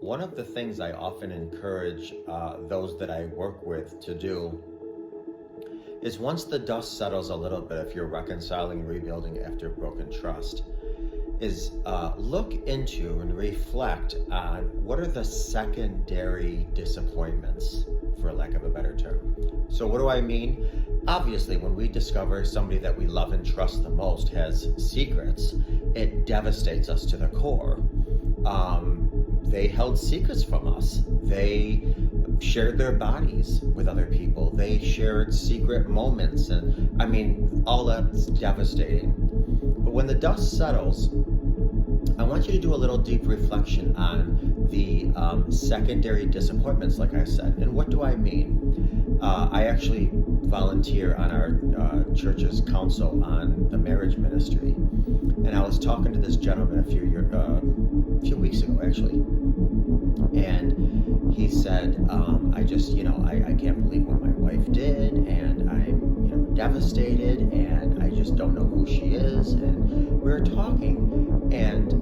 One of the things I often encourage those that I work with to do is once the dust settles a little bit, if you're reconciling and rebuilding after broken trust, is look into and reflect on what are the secondary disappointments, for lack of a better term. So what do I mean? Obviously, when we discover somebody that we love and trust the most has secrets, it devastates us to the core. They held secrets from us. They shared their bodies with other people. They shared secret moments, and I mean, all that's devastating. But when the dust settles, I want you to do a little deep reflection on the secondary disappointments, like I said. And what do I mean? I actually volunteer on our church's council on the marriage ministry. And I was talking to this gentleman a few weeks ago, actually. And he said, I can't believe what my wife did, and I'm, devastated, and I just don't know who she is. And we were talking, and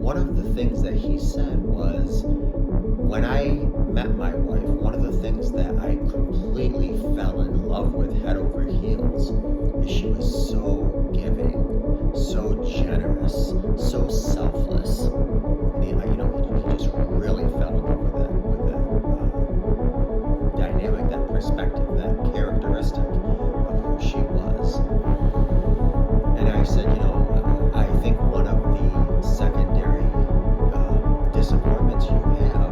one of the things that he said was, when I met my wife, one of the things that I completely fell in love with head over heels is she was so giving, so generous, so selfless. And he just really fell in love with that dynamic, that perspective, that characteristic of who she was. And I said, I think one of the secondary disappointments you have